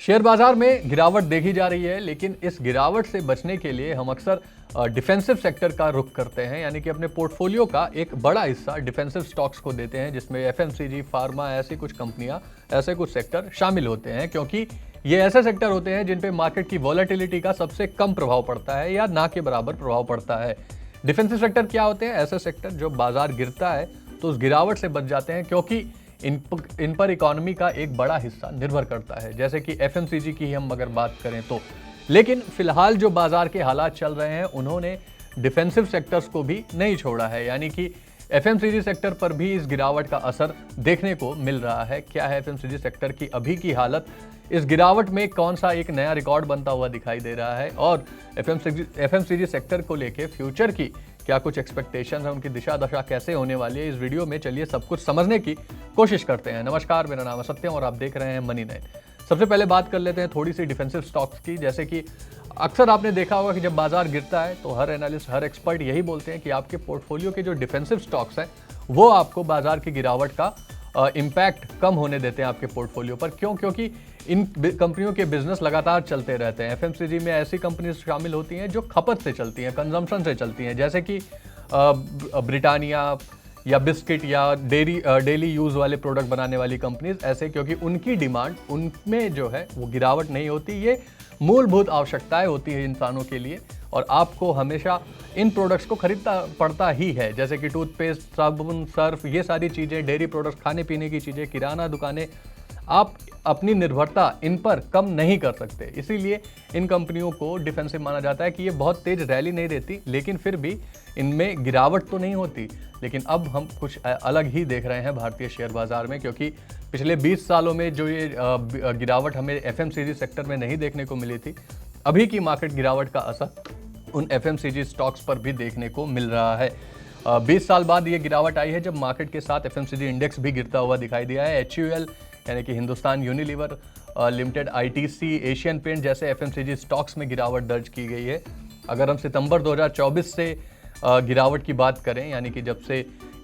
Share बाजार में गिरावट देखी जा रही है, लेकिन इस गिरावट से बचने के लिए हम अक्सर डिफेंसिव सेक्टर का रुख करते हैं, यानी कि अपने पोर्टफोलियो का एक बड़ा हिस्सा डिफेंसिव स्टॉक्स को देते हैं, जिसमें एफएमसीजी, फार्मा, ऐसी कुछ कंपनियां, ऐसे कुछ सेक्टर शामिल होते हैं, क्योंकि ये ऐसे सेक्टर होते हैं जिन पे मार्केट की वॉलेटिलिटी का सबसे कम प्रभाव पड़ता है या ना के बराबर प्रभाव पड़ता है। डिफेंसिव सेक्टर क्या होते हैं? ऐसे सेक्टर जो बाजार गिरता है तो उस गिरावट से बच जाते हैं, क्योंकि इन पर इकोनॉमी का एक बड़ा हिस्सा निर्भर करता है, जैसे कि एफएमसीजी की हम अगर बात करें तो। लेकिन फिलहाल जो बाजार के हालात चल रहे हैं, उन्होंने डिफेंसिव सेक्टर्स को भी नहीं छोड़ा है, यानी कि एफएमसीजी सेक्टर पर भी इस गिरावट का असर देखने को मिल रहा है। क्या है एफएमसीजी सेक्टर की अभी की हालत? इस गिरावट में कौन सा एक नया रिकॉर्ड बनता हुआ दिखाई दे रहा है, और एफएमसीजी सेक्टर को लेके फ्यूचर की क्या कुछ एक्सपेक्टेशंस है, उनकी दिशा दशा कैसे होने वाली है, इस वीडियो में चलिए सब कुछ समझने की कोशिश करते हैं। नमस्कार, मेरा नाम है सत्यम और आप देख रहे हैं मनी नाइन। सबसे पहले बात कर लेते हैं थोड़ी सी डिफेंसिव स्टॉक्स की। जैसे कि अक्सर आपने देखा होगा कि जब बाजार गिरता है तो हर एनालिस्ट, हर एक्सपर्ट यही बोलते हैं कि आपके पोर्टफोलियो के जो डिफेंसिव स्टॉक्स हैं वो आपको बाजार की गिरावट का इम्पैक्ट कम होने देते हैं आपके पोर्टफोलियो पर। क्यों? क्योंकि इन कंपनियों के बिजनेस लगातार चलते रहते हैं। एफएमसीजी में ऐसी कंपनीज शामिल होती हैं जो खपत से चलती हैं, कंजम्पशन से चलती हैं, जैसे कि ब्रिटानिया या बिस्किट या डेली यूज़ वाले प्रोडक्ट बनाने वाली कंपनीज ऐसे, क्योंकि उनकी डिमांड, उनमें जो है वो गिरावट नहीं होती। ये मूलभूत आवश्यकताएं होती है इंसानों के लिए, और आपको हमेशा इन प्रोडक्ट्स को खरीदना पड़ता ही है, जैसे कि टूथपेस्ट, साबुन, सर्फ, ये सारी चीज़ें, डेयरी प्रोडक्ट्स, खाने पीने की चीज़ें, किराना दुकानें, आप अपनी निर्भरता इन पर कम नहीं कर सकते। इसीलिए इन कंपनियों को डिफेंसिव माना जाता है कि ये बहुत तेज रैली नहीं देती, लेकिन फिर भी इनमें गिरावट तो नहीं होती। लेकिन अब हम कुछ अलग ही देख रहे हैं भारतीय शेयर बाजार में, क्योंकि पिछले 20 सालों में जो ये गिरावट हमें एफएमसीजी सेक्टर में नहीं देखने को मिली थी, अभी की मार्केट गिरावट का असर उन एफएमसीजी स्टॉक्स पर भी देखने को मिल रहा है। 20 साल बाद ये गिरावट आई है, जब मार्केट के साथ एफएमसीजी इंडेक्स भी गिरता हुआ दिखाई दिया है। HUL यानी कि Hindustan Unilever Limited, ITC, Asian Paint जैसे एफएमसीजी स्टॉक्स में गिरावट दर्ज की गई है। अगर हम सितंबर 2024 से गिरावट की बात करें, यानी कि जब से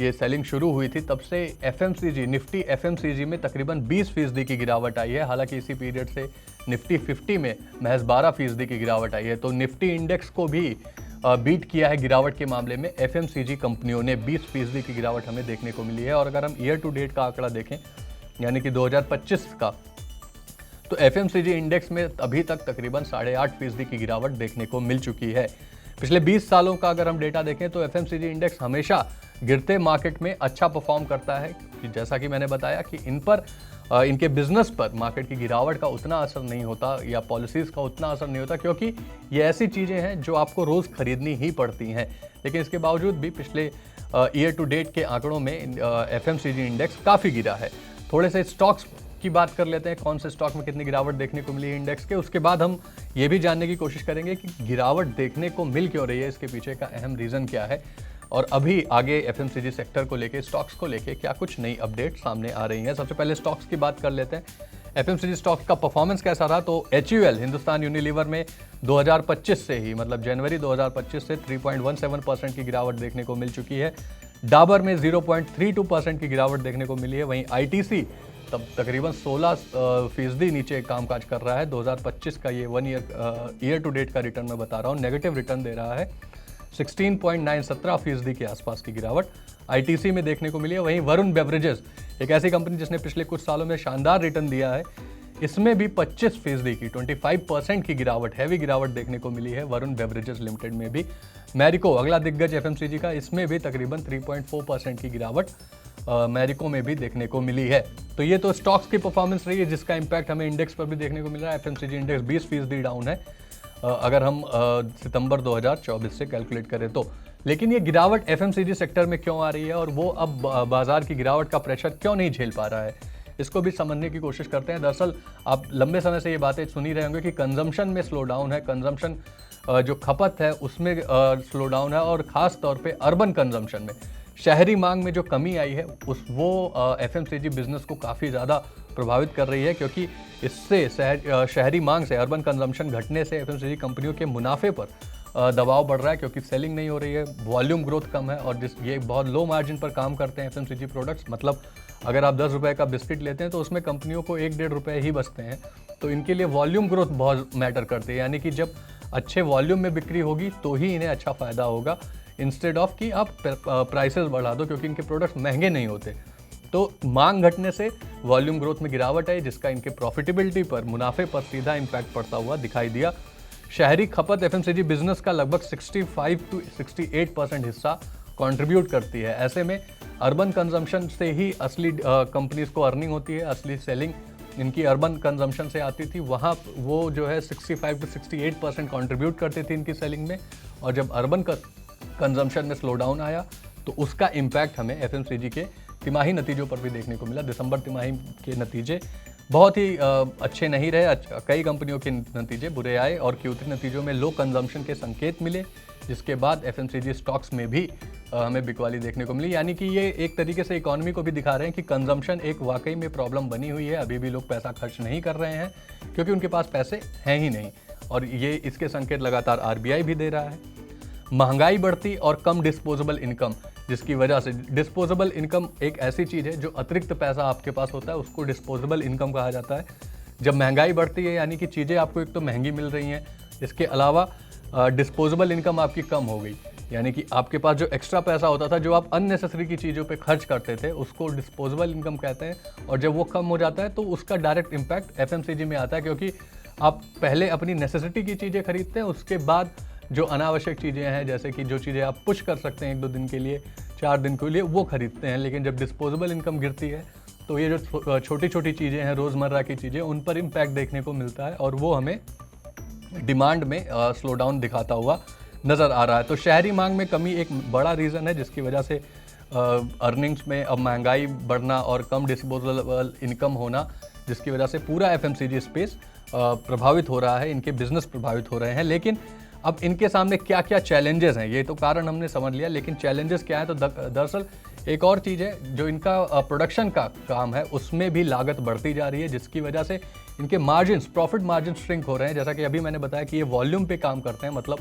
ये सेलिंग शुरू हुई थी, तब से एफएमसीजी, निफ्टी एफएमसीजी में तकरीबन 20% की गिरावट आई है। हालांकि इसी पीरियड से निफ्टी 50 में महज 12% की गिरावट आई है। तो निफ्टी इंडेक्स को भी बीट किया है गिरावट के मामले में एफएमसीजी कंपनियों ने। 20% की गिरावट हमें देखने को मिली है। और अगर हम ईयर टू डेट का आंकड़ा देखें, यानी कि 2025 का, तो एफएमसीजी इंडेक्स में अभी तक तकरीबन 8.5% की गिरावट देखने को मिल चुकी है। पिछले 20 सालों का अगर हम डेटा देखें तो एफएमसीजी इंडेक्स हमेशा गिरते मार्केट में अच्छा परफॉर्म करता है, जैसा कि मैंने बताया कि इन पर, इनके बिजनेस पर मार्केट की गिरावट का उतना असर नहीं होता या पॉलिसीज़ का उतना असर नहीं होता, क्योंकि ये ऐसी चीज़ें हैं जो आपको रोज़ खरीदनी ही पड़ती हैं। लेकिन इसके बावजूद भी पिछले ईयर टू डेट के आंकड़ों में एफएमसीजी इंडेक्स काफ़ी गिरा है। थोड़े से स्टॉक्स की बात कर लेते हैं, कौन से स्टॉक में कितनी गिरावट देखने को मिली है इंडेक्स के। उसके बाद हम ये भी जानने की कोशिश करेंगे कि गिरावट देखने को मिल क्यों रही है, इसके पीछे का अहम रीज़न क्या है, और अभी आगे एफएमसीजी सेक्टर को लेके, स्टॉक्स को लेके क्या कुछ नई अपडेट सामने आ रही हैं। सबसे पहले स्टॉक्स की बात कर लेते हैं। एफएमसीजी स्टॉक्स का परफॉर्मेंस कैसा रहा? तो HUL, हिंदुस्तान यूनिलीवर में 2025 से ही, मतलब जनवरी 2025 से 3.17% की गिरावट देखने को मिल चुकी है। डाबर में 0.32% की गिरावट देखने को मिली है। वहीं ITC तब तकरीबन 16% नीचे कामकाज कर रहा है। 2025 का ये ईयर टू डेट का रिटर्न मैं बता रहा हूँ, नेगेटिव रिटर्न दे रहा है। 16.917% के आसपास की गिरावट ITC में देखने को मिली है। वहीं वरुण बेवरेजेस, एक ऐसी कंपनी जिसने पिछले कुछ सालों में शानदार रिटर्न दिया है, इसमें भी 25% की, 25% की गिरावट, हैवी गिरावट देखने को मिली है वरुण बेवरेजेस लिमिटेड में भी। मैरिको, अगला दिग्गज एफएमसीजी का, इसमें भी तकरीबन 3.4% की गिरावट मैरिको में भी देखने को मिली है। तो ये तो स्टॉक्स की परफॉर्मेंस रही है, जिसका इम्पैक्ट हमें इंडेक्स पर भी देखने को मिल रहा है। एफएमसीजी इंडेक्स 20% डाउन है अगर हम सितंबर 2024 से कैलकुलेट करें तो। लेकिन ये गिरावट एफएमसीजी सेक्टर में क्यों आ रही है, और वो अब बाजार की गिरावट का प्रेशर क्यों नहीं झेल पा रहा है, इसको भी समझने की कोशिश करते हैं। दरअसल आप लंबे समय से ये बातें सुन ही रहे होंगे कि कंजम्पशन में स्लो डाउन है, कंजम्पशन जो खपत है उसमें स्लो डाउन है, और ख़ास तौर पे अर्बन कंजम्पशन में, शहरी मांग में जो कमी आई है वो एफएमसीजी बिजनेस को काफ़ी ज़्यादा प्रभावित कर रही है, क्योंकि इससे शहरी मांग से, अर्बन कंजम्पशन घटने से एफएमसीजी कंपनियों के मुनाफे पर दबाव बढ़ रहा है क्योंकि सेलिंग नहीं हो रही है, वॉल्यूम ग्रोथ कम है और ये बहुत लो मार्जिन पर काम करते हैं एफएमसीजी प्रोडक्ट्स। मतलब अगर आप 10 रुपये का बिस्किट लेते हैं तो उसमें कंपनियों को 1-1.5 रुपये ही बचते हैं। तो इनके लिए वॉल्यूम ग्रोथ बहुत मैटर करती है, यानी कि जब अच्छे वॉल्यूम में बिक्री होगी तो ही इन्हें अच्छा फ़ायदा होगा, इंस्टेड ऑफ कि आप प्राइसेस बढ़ा दो, क्योंकि इनके प्रोडक्ट्स महंगे नहीं होते। तो मांग घटने से वॉल्यूम ग्रोथ में गिरावट आई, जिसका इनके प्रॉफिटेबिलिटी पर, मुनाफे पर सीधा इम्पैक्ट पड़ता हुआ दिखाई दिया। शहरी खपत एफएमसीजी बिजनेस का लगभग 65 to 68% हिस्सा कंट्रीब्यूट करती है। ऐसे में अर्बन कंजम्पशन से ही असली कंपनीज को अर्निंग होती है, असली सेलिंग इनकी अर्बन कंजम्पशन से आती थी। वहाँ वो जो है 65 to 68% कंट्रीब्यूट करती थी इनकी सेलिंग में, और जब अर्बन कंजम्पशन में स्लो डाउन आया तो उसका इम्पैक्ट हमें एफएमसीजी के तिमाही नतीजों पर भी देखने को मिला। दिसंबर तिमाही के नतीजे बहुत ही अच्छे नहीं रहे, कई कंपनियों के नतीजे बुरे आए और Q3 नतीजों में लो कंजम्पशन के संकेत मिले, जिसके बाद एफएमसीजी स्टॉक्स में भी हमें बिकवाली देखने को मिली। यानी कि ये एक तरीके से इकोनॉमी को भी दिखा रहे हैं कि कंजम्पशन एक वाकई में प्रॉब्लम बनी हुई है। अभी भी लोग पैसा खर्च नहीं कर रहे हैं क्योंकि उनके पास पैसे हैं ही नहीं, और ये इसके संकेत लगातार आरबीआई भी दे रहा है। महंगाई बढ़ती और कम डिस्पोजेबल इनकम, जिसकी वजह से डिस्पोजेबल इनकम एक ऐसी चीज़ है जो अतिरिक्त पैसा आपके पास होता है, उसको डिस्पोजेबल इनकम कहा जाता है। जब महंगाई बढ़ती है यानी कि चीज़ें आपको एक तो महंगी मिल रही हैं, इसके अलावा डिस्पोजेबल इनकम आपकी कम हो गई, यानी कि आपके पास जो एक्स्ट्रा पैसा होता था जो आप अननेसेसरी की चीज़ों पे खर्च करते थे उसको डिस्पोजेबल इनकम कहते हैं। और जब वो कम हो जाता है तो उसका डायरेक्ट इम्पैक्ट एफएमसीजी में आता है, क्योंकि आप पहले अपनी नेसेसिटी की चीज़ें खरीदते हैं, उसके बाद जो अनावश्यक चीज़ें हैं, जैसे कि जो चीज़ें आप पुश कर सकते हैं 1-2 दिन के लिए, 4 दिन के लिए, वो खरीदते हैं। लेकिन जब डिस्पोजेबल इनकम गिरती है तो ये जो छोटी छोटी चीज़ें हैं, रोज़मर्रा की चीज़ें, उन पर इम्पैक्ट देखने को मिलता है और वो हमें डिमांड में स्लो डाउन दिखाता हुआ नज़र आ रहा है। तो शहरी मांग में कमी एक बड़ा रीज़न है, जिसकी वजह से अर्निंग्स में अब महंगाई बढ़ना और कम डिस्पोजेबल इनकम होना, जिसकी वजह से पूरा एफएमसीजी स्पेस प्रभावित हो रहा है, इनके बिजनेस प्रभावित हो रहे हैं। लेकिन अब इनके सामने क्या क्या चैलेंजेस हैं, ये तो कारण हमने समझ लिया, लेकिन चैलेंजेस क्या है? तो दरअसल एक और चीज़ है, जो इनका प्रोडक्शन का काम है उसमें भी लागत बढ़ती जा रही है, जिसकी वजह से इनके मार्जिन्स, प्रॉफिट मार्जिन श्रिंक हो रहे हैं। जैसा कि अभी मैंने बताया कि ये वॉल्यूम पे काम करते हैं, मतलब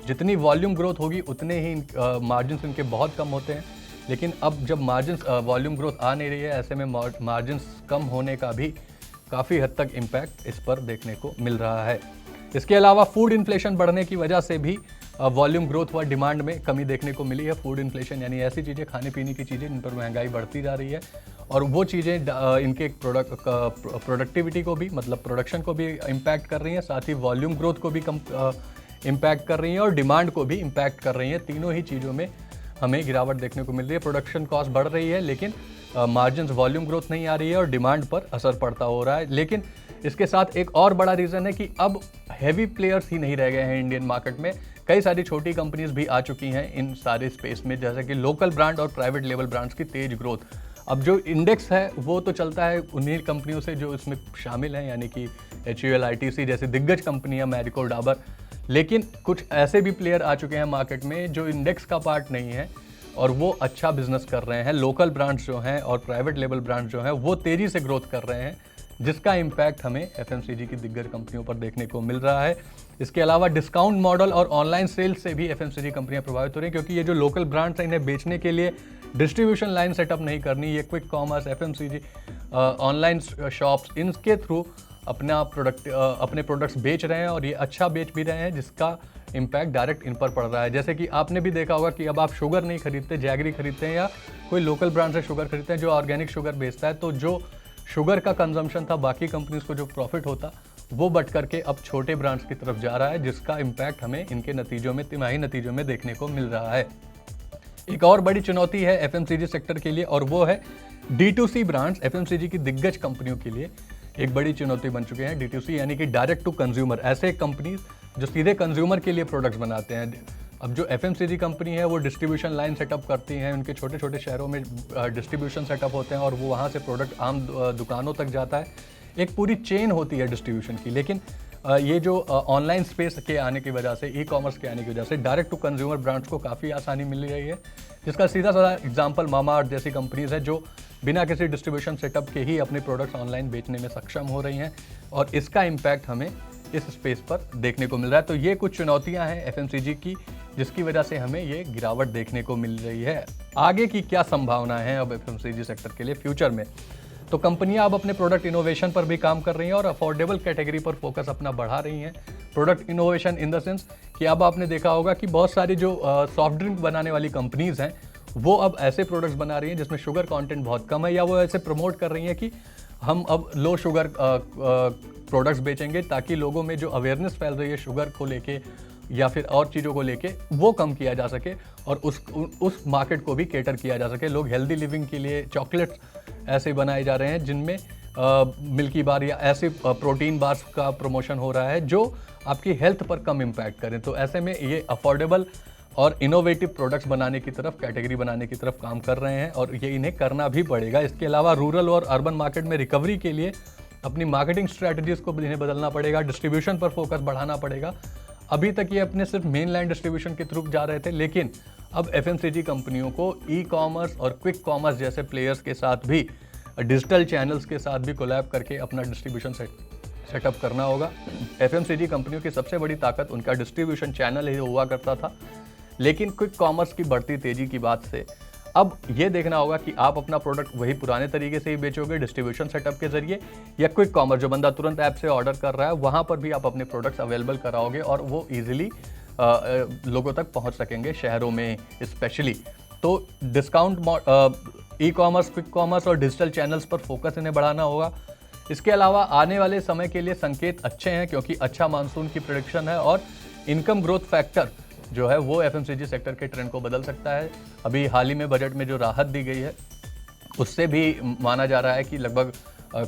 जितनी वॉल्यूम ग्रोथ होगी उतने ही मार्जिन्स इनके बहुत कम होते हैं। लेकिन अब जब मार्जिन्स वॉल्यूम ग्रोथ आ नहीं रही है, ऐसे में मार्जिन्स कम होने का भी काफ़ी हद तक इम्पैक्ट इस पर देखने को मिल रहा है। इसके अलावा फूड इन्फ्लेशन बढ़ने की वजह से भी वॉल्यूम ग्रोथ व डिमांड में कमी देखने को मिली है। फूड इन्फ्लेशन यानी ऐसी चीज़ें, खाने पीने की चीज़ें जिन पर महंगाई बढ़ती जा रही है, और वो चीज़ें इनके प्रोडक्टिविटी को भी, मतलब प्रोडक्शन को भी इम्पैक्ट कर रही हैं, साथ ही वॉल्यूम ग्रोथ को भी कम इम्पैक्ट कर रही हैं और डिमांड को भी इम्पैक्ट कर रही हैं। तीनों ही चीज़ों में हमें गिरावट देखने को मिल रही है। प्रोडक्शन कॉस्ट बढ़ रही है, लेकिन मार्जिन्स, वॉल्यूम ग्रोथ नहीं आ रही है और डिमांड पर असर पड़ता हो रहा है। लेकिन इसके साथ एक और बड़ा रीज़न है कि अब हैवी प्लेयर्स ही नहीं रह गए हैं इंडियन मार्केट में। कई सारी छोटी कंपनीज भी आ चुकी हैं इन सारे स्पेस में, जैसे कि लोकल ब्रांड और प्राइवेट लेवल ब्रांड्स की तेज ग्रोथ। अब जो इंडेक्स है वो तो चलता है उन्हीं कंपनियों से जो इसमें शामिल हैं, यानी कि HUL, ITC जैसी दिग्गज कंपनियां, मैरिको, डाबर। लेकिन कुछ ऐसे भी प्लेयर आ चुके हैं मार्केट में जो इंडेक्स का पार्ट नहीं है और वो अच्छा बिजनेस कर रहे हैं। लोकल ब्रांड्स जो हैं और प्राइवेट लेवल ब्रांड्स जो हैं वो तेज़ी से ग्रोथ कर रहे हैं, जिसका इम्पैक्ट हमें एफएमसीजी की दिग्गज कंपनियों पर देखने को मिल रहा है। इसके अलावा डिस्काउंट मॉडल और ऑनलाइन सेल्स से भी एफएमसीजी कंपनियां प्रभावित हो रही हैं, क्योंकि ये जो लोकल ब्रांड्स हैं इन्हें बेचने के लिए डिस्ट्रीब्यूशन लाइन सेटअप नहीं करनी। ये quick commerce, FMCG online shops, इनके थ्रू अपने प्रोडक्ट्स बेच रहे हैं और ये अच्छा बेच भी रहे हैं, जिसका इम्पैक्ट डायरेक्ट इन पर पड़ रहा है। जैसे कि आपने भी देखा होगा कि अब आप शुगर नहीं खरीदते, जैगरी खरीदते हैं या कोई लोकल ब्रांड से शुगर खरीदते हैं जो ऑर्गेनिक शुगर बेचता है, तो जो शुगर का कंजम्पशन था बाकी कंपनीज को जो प्रॉफिट होता वो बढ़ करके अब छोटे ब्रांड्स की तरफ जा रहा है, जिसका इम्पैक्ट हमें इनके नतीजों में, तिमाही नतीजों में देखने को मिल रहा है। एक और बड़ी चुनौती है एफएमसीजी सेक्टर के लिए और वो है D2C ब्रांड्स। एफएमसीजी की दिग्गज कंपनियों के लिए एक बड़ी चुनौती बन चुके हैं D2C, यानी कि डायरेक्ट टू कंज्यूमर। ऐसे कंपनीज जो सीधे कंज्यूमर के लिए प्रोडक्ट्स बनाते हैं। अब जो एफएमसीजी कंपनी है वो डिस्ट्रीब्यूशन लाइन सेटअप करती हैं, उनके छोटे छोटे शहरों में डिस्ट्रीब्यूशन सेटअप होते हैं और वो वहाँ से प्रोडक्ट आम दुकानों तक जाता है। एक पूरी चेन होती है डिस्ट्रीब्यूशन की। लेकिन ये जो ऑनलाइन स्पेस के आने की वजह से, ई-कॉमर्स के आने की वजह से डायरेक्ट टू कंज्यूमर ब्रांड्स को काफ़ी आसानी मिल रही है, जिसका सीधा साधा एग्जांपल मामाअर्थ जैसी कंपनीज है जो बिना किसी डिस्ट्रीब्यूशन सेटअप के ही अपने प्रोडक्ट्स ऑनलाइन बेचने में सक्षम हो रही हैं। और इसका इम्पैक्ट हमें इस स्पेस पर देखने को मिल रहा है। तो ये कुछ चुनौतियां हैं एफएमसीजी की, जिसकी वजह से हमें ये गिरावट देखने को मिल रही है। आगे की क्या संभावना है अब एफएमसीजी सेक्टर के लिए फ्यूचर में? तो कंपनियां अब अपने प्रोडक्ट इनोवेशन पर भी काम कर रही हैं और अफोर्डेबल कैटेगरी पर फोकस अपना बढ़ा रही हैं। Product innovation in the sense कि अब आपने देखा होगा कि बहुत सारी जो सॉफ्ट ड्रिंक बनाने वाली कंपनीज हैं वो अब ऐसे प्रोडक्ट्स बना रही हैं जिसमें शुगर कंटेंट बहुत कम है, या वो ऐसे प्रमोट कर रही हैं कि हम अब लो शुगर प्रोडक्ट्स बेचेंगे ताकि लोगों में जो अवेयरनेस फैल रही है शुगर को लेके या फिर और चीज़ों को लेके वो कम किया जा सके और उस मार्केट को भी केटर किया जा सके। लोग हेल्दी लिविंग के लिए चॉकलेट्स ऐसे बनाए जा रहे हैं जिनमें मिल्की बार या ऐसे प्रोटीन बार्स का प्रमोशन हो रहा है जो आपकी हेल्थ पर कम इम्पैक्ट करें। तो ऐसे में ये अफोर्डेबल और इनोवेटिव प्रोडक्ट्स बनाने की तरफ, कैटेगरी बनाने की तरफ काम कर रहे हैं और ये इन्हें करना भी पड़ेगा। इसके अलावा रूरल और अर्बन मार्केट में रिकवरी के लिए अपनी मार्केटिंग स्ट्रैटेजीज को इन्हें बदलना पड़ेगा, डिस्ट्रीब्यूशन पर फोकस बढ़ाना पड़ेगा। अभी तक ये अपने सिर्फ मेन लाइन डिस्ट्रीब्यूशन के थ्रू जा रहे थे, लेकिन अब एफएमसीजी कंपनियों को ई कॉमर्स और क्विक कॉमर्स जैसे प्लेयर्स के साथ भी, डिजिटल चैनल्स के साथ भी कोलैब करके अपना डिस्ट्रीब्यूशन सेटअप करना होगा। एफएमसीजी कंपनियों की सबसे बड़ी ताकत उनका डिस्ट्रीब्यूशन चैनल ही हुआ करता था, लेकिन क्विक कॉमर्स की बढ़ती तेजी की बात से अब ये देखना होगा कि आप अपना प्रोडक्ट वही पुराने तरीके से ही बेचोगे डिस्ट्रीब्यूशन सेटअप के जरिए, या क्विक कॉमर्स जो बंदा तुरंत ऐप से ऑर्डर कर रहा है वहाँ पर भी आप अपने प्रोडक्ट्स अवेलेबल कराओगे और वो ईजिली लोगों तक पहुँच सकेंगे, शहरों में स्पेशली। तो discount e commerce, quick commerce और डिजिटल चैनल्स पर फोकस इन्हें बढ़ाना होगा। इसके अलावा आने वाले समय के लिए संकेत अच्छे हैं क्योंकि अच्छा मानसून की प्रेडिक्शन है और इनकम ग्रोथ फैक्टर जो है वो एफएमसीजी सेक्टर के ट्रेंड को बदल सकता है। अभी हाल ही में बजट में जो राहत दी गई है उससे भी माना जा रहा है कि लगभग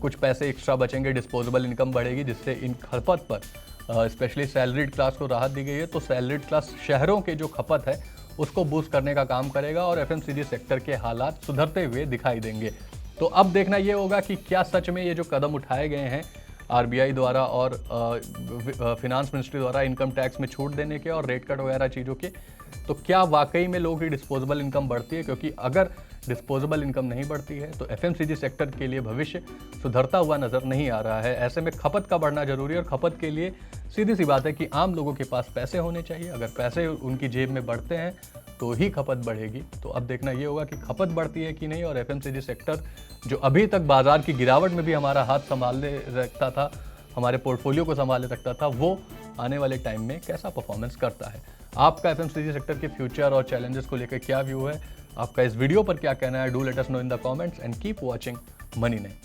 कुछ पैसे एक्स्ट्रा बचेंगे, डिस्पोजेबल इनकम बढ़ेगी, जिससे इन खपत पर स्पेशली सैलरीड क्लास को राहत दी गई है। तो सैलरीड क्लास शहरों के जो खपत है उसको बूस्ट करने का काम करेगा और एफएमसीजी सेक्टर के हालात सुधरते हुए दिखाई देंगे। तो अब देखना ये होगा कि क्या सच में ये जो कदम उठाए गए हैं आरबीआई द्वारा और फिनांस मिनिस्ट्री द्वारा इनकम टैक्स में छूट देने के और रेट कट वगैरह चीज़ों के, तो क्या वाकई में लोगों की डिस्पोजेबल इनकम बढ़ती है? क्योंकि अगर डिस्पोजेबल इनकम नहीं बढ़ती है तो एफएमसीजी सेक्टर के लिए भविष्य सुधरता हुआ नज़र नहीं आ रहा है। ऐसे में खपत का बढ़ना जरूरी है और खपत के लिए सीधी सी बात है कि आम लोगों के पास पैसे होने चाहिए। अगर पैसे उनकी जेब में बढ़ते हैं तो ही खपत बढ़ेगी। तो अब देखना ये होगा कि खपत बढ़ती है कि नहीं, और एफएमसीजी सेक्टर जो अभी तक बाजार की गिरावट में भी हमारा हाथ संभाले रखता था, हमारे पोर्टफोलियो को संभाले रखता था, वो आने वाले टाइम में कैसा परफॉर्मेंस करता है। आपका एफएमसीजी सेक्टर के फ्यूचर और चैलेंजेस को लेकर क्या व्यू है, आपका इस वीडियो पर क्या कहना है? Do let us know in the comments and keep watching money nine.